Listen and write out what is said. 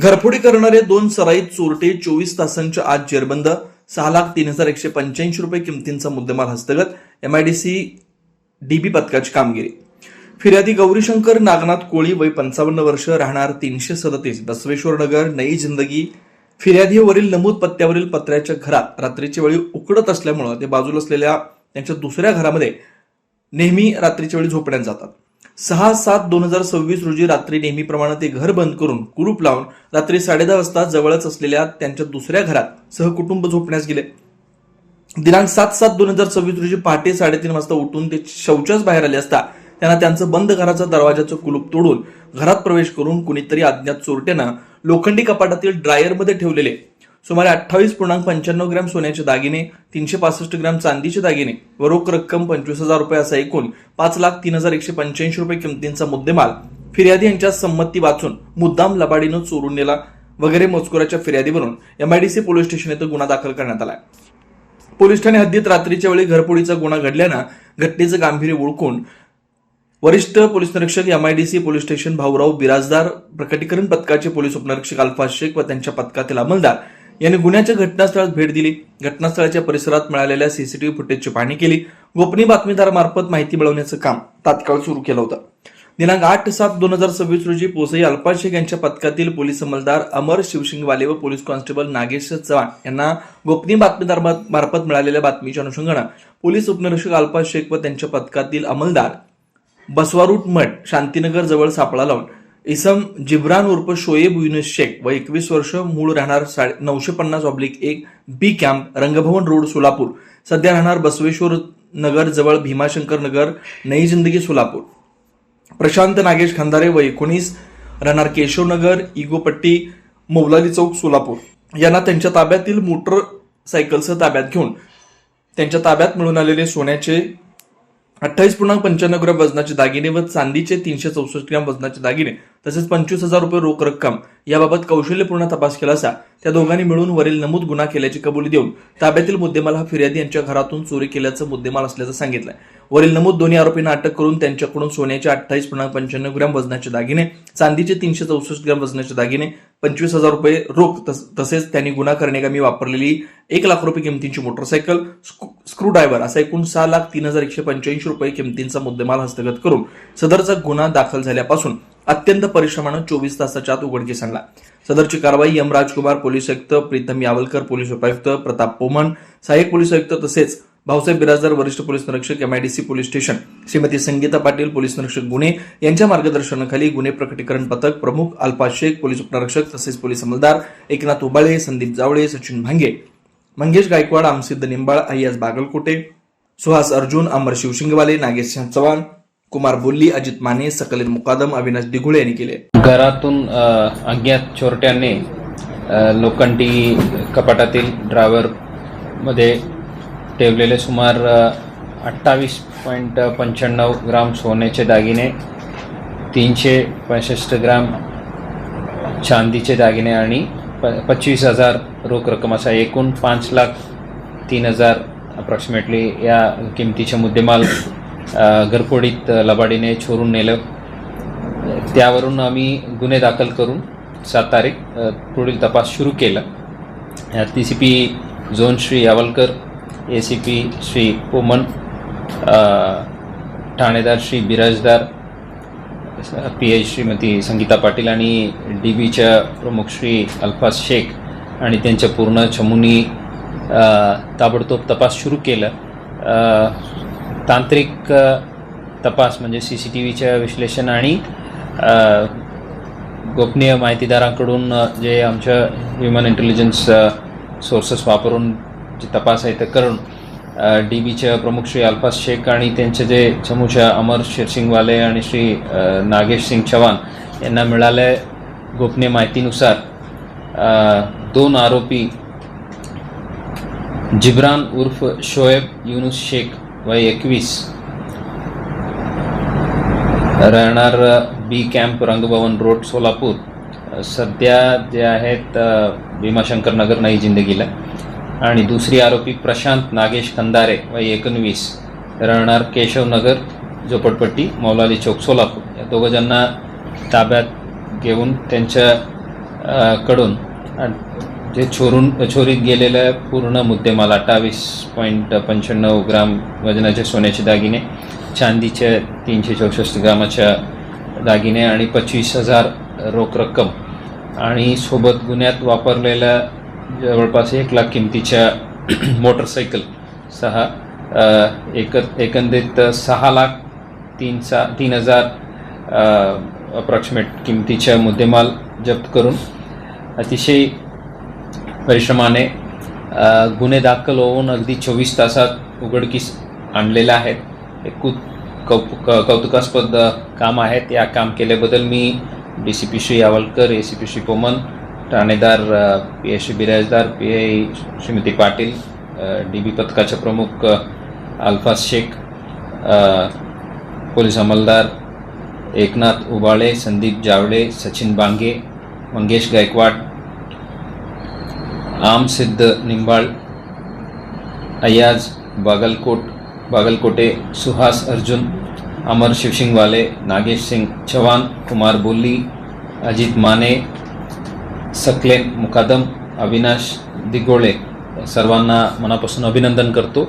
घरफोडी करणारे दोन सराईत चोरटे 24 तासांच्या आत जेरबंद. 6,03,185 रुपये किमतींचा मुद्देमाल हस्तगत. एमआयडीसी डीबी पथकाची कामगिरी. फिर्यादी गौरीशंकर नागनाथ कोळी वय 55 वर्ष, राहणार 337 बसवेश्वर नगर, नई जिंदगी. फिर्यादीवरील नमूद पत्त्यावरील पत्र्याच्या घरात रात्रीच्या वेळी उकडत असल्यामुळे ते बाजूला असलेल्या त्यांच्या दुसऱ्या घरामध्ये नेहमी रात्रीच्या वेळी झोपण्यात जातात. 6/7/2026 रोजी रात्री नेहमीप्रमाणे ते घर बंद करून कुलूप लावून रात्री 10:30 वाजता जवळच असलेल्या त्यांच्या दुसऱ्या घरात सहकुटुंब झोपण्यास गेले. दिनांक 7/7/2026 रोजी पहाटे 3:30 वाजता उठून ते शौचास बाहेर आले असता त्यांना त्यांचं बंद घराचा दरवाजाचं कुलूप तोडून घरात प्रवेश करून कुणीतरी अज्ञात चोरट्यानं लोखंडी कपाटातील ड्रायरमध्ये ठेवलेले सुमारे 28.95 ग्रॅम सोन्याचे दागिने, 365 ग्रॅम चांदीचे दागिने व रोख रक्कम 25,000 रुपये असा एकूण 5,03,185 रुपये किमतींचा मुद्देमाल फिर्यादी यांच्या संमती वाचून मुद्दाम लबाडीनं चोरून नेला वगैरे मजकुराच्या फिर्यादीवरून एमआयडीसी पोलीस स्टेशन येथे गुन्हा दाखल करण्यात आला. पोलीस ठाणे हद्दीत रात्रीच्या वेळी घरफोडीचा गुन्हा घडल्यानं घटनेचं गांभीर्य ओळखून वरिष्ठ पोलीस निरीक्षक MIDC police station Bhaurao Birajdar, प्रकटीकरण पथकाचे पोलीस उपनिरीक्षक अल्फाज शेख व त्यांच्या पथकातील अंमलदार यांनी गुन्ह्याच्या घटनास्थळास भेट दिली. घटनास्थळाच्या परिसरात मिळालेल्या सीसीटीव्ही फुटेजची पाहणी केली. गोपनीय बातमीदारामार्फत माहिती मिळवण्याचं काम तात्काळ सुरू केलं होतं. दिनांक 8/7/2026 रोजी पोसई अल्फाज शेख यांच्या पथकातील पोलीस अंमलदार अमर शिवसिंगवाले व पोलीस कॉन्स्टेबल नागेश चव्हाण यांना गोपनीय बातमीदारामार्फत मिळालेल्या बातमीच्या अनुषंगानं पोलीस उपनिरीक्षक अल्फाज शेख व त्यांच्या पथकातील अंमलदार बसवारूट मठ, शांतीनगर जवळ सापळा लावून इसम जिब्रान उर्फ शोएब युनुस शेख व 21 वर्ष, मूळ राहणार 950/1 बी कॅम्प, रंगभवन रोड, सोलापूर, सध्या राहणार बसवेश्वर नगर जवळ भीमाशंकर नगर, नई जिंदगी, सोलापूर. प्रशांत नागेश खंदारे व 19, राहणार केशवनगर, इगोपट्टी, मौलाली चौक, सोलापूर यांना त्यांच्या ताब्यातील मोटरसायकलसह ताब्यात घेऊन त्यांच्या ताब्यात मिळून आलेले सोन्याचे 28.95 ग्रॅम वजनाचे दागिने व चांदीचे 364 ग्रॅम वजनाचे दागिने तसेच 25,000 रुपये रोख रक्कम याबाबत कौशल्यपूर्ण तपास केला असता त्या दोघांनी मिळून वरील नमूद गुन्हा केल्याची कबुली देऊन ताब्यातील मुद्देमाल हा फिर्यादी यांच्या घरातून चोरी केल्याचं मुद्देमाल असल्याचं सांगितलंय. वरील नमूद दोन्ही आरोपींना अटक करून त्यांच्याकडून सोन्याचे 28.95 ग्रॅम वजनाचे दागिने, चांदीचे 364 ग्रॅम वजनाचे दागिने, 25,000 रुपये रोख तसेच त्यांनी गुन्हा करण्याकामी वापरलेली 1 लाख रुपये किमतीची मोटरसायकल, स्क्रूड्रायव्हर असा एकूण 6,03,185 रुपये किमतींचा मुद्देमाल हस्तगत करून सदरचा गुन्हा दाखल झाल्यापासून अत्यंत परिश्रमानं 24 तासाच्या आत उघडकीस आणला. सदरची कारवाई एम राजकुमार, पोलीस आयुक्त प्रीतम यावलकर, पोलीस उपायुक्त प्रताप पोमन, सहाय्यक पोलीस आयुक्त तसेच भाऊसाहेब बिराजदार, वरिष्ठ पोलीस निरीक्षक MIDC police station, Shrimati Sangita Patil, police निरीक्षक गुन्हे यांच्या मार्गदर्शनाखाली गुन्हे प्रकटीकरण पथक प्रमुख अल्फाज शेख, पोलीस उपनिरीक्षक तसेच पोलीस अंमलदार एकनाथ उबाळे, संदीप जावळे, सचिन भांगे, मंगेश गायकवाड, आमसिद्ध निंबाळ, अय्याज बागलकोटे, सुहास अर्जुन, अमर शिवसिंगवाले, नागेश चव्हाण, कुमार बोल्ली, अजित माने, सकलीन मुकादम, अविनाश दिघुळे यांनी केले. घरातून अज्ञात चोरट्याने लोखंडी कपाटातील ड्रायव्हर मध्ये ठेवलेले सुमार 28.95 ग्राम सोन्याचे दागिने, 365 ग्राम चांदीचे दागिने आणि 25,000 रोख रक्कम असा एकूण 5,03,000 अप्रॉक्सिमेटली या किमतीचे मुद्देमाल घरफोडीत लबाडीने चोरून नेलं. त्यावरून आम्ही गुन्हे दाखल करून 7 तारीख पुढील तपास सुरू केला. TCP zone Shri Yavalkar, ACP Shri Poman, ठाणेदार श्री बिराजदार, PI श्रीमती संगीता पाटील आणि DBच्या प्रमुख श्री अल्फाज शेख आणि त्यांच्या पूर्ण चमूनी ताबडतोब तपास सुरू केला. तांत्रिक तपास म्हणजे CCTVच्या विश्लेषण आणि गोपनीय माहितीदारांकडून जे आमच्या ह्युमन इंटेलिजन्स सोर्सेस वापरून जे तपास आहे ते करून DBच्या प्रमुख श्री अल्फाज शेख आणि त्यांचे जे चमूच्या अमर शिरसिंगवाले आणि श्री नागेश सिंग चव्हाण यांना मिळाल्या गोपनीय माहितीनुसार 2 आरोपी जिब्रान उर्फ शोएब युनुस शेख वय 21, राहणार बी कॅम्प, रंगभवन रोड, सोलापूर, सध्या जे आहेत भीमाशंकर नगर, नई जिंदगीला, आणि दुसरी आरोपी प्रशांत नागेश खंदारे वय 19, राहणार केशवनगर, झोपडपट्टी, मौलाली चौक, सोलापूर या दोघं जणांना ताब्यात घेऊन त्यांच्या कडून जे चोरीत गेलेलं पूर्ण मुद्देमाल 28.95 ग्राम वजनाचे सोन्याचे दागिने, चांदीचे 364 ग्रामाच्या दागिने आणि 25,000 रोख रक्कम आणि सोबत गुन्ह्यात वापरलेल्या जवळपास 1 लाख किमतीच्या मोटरसायकल एकंदरीत 6,03,000 अप्रॉक्सिमेट किमतीच्या मुद्देमाल जप्त करून अतिशय परिश्रमाने गुन्हे दाखल होऊन अगदी 24 तासात उघडकीस आणलेल्या आहेत. हे खूप कौतुकास्पद काम आहे. या काम केल्याबद्दल मी DCP श्री यावलकर, ACP श्री पोमन, ठाणेदार PSC Birajdar, PI Shrimati Patil, DB पथकाचे प्रमुख अल्फाज शेख, पोलीस अंमलदार एकनाथ उबाळे, संदीप जावडे, सचिन बांगे, मंगेश गायकवाड, आम सिद्ध निंबाळ, अयाज बागलकोटे, सुहास अर्जुन, अमर शिवसिंगवाले, नागेश सिंग चव्हाण, कुमार बोल्ली, अजित माने, सकलेन मुकादम, अविनाश दिगोळे सर्वांना मनापासून अभिनंदन करतो.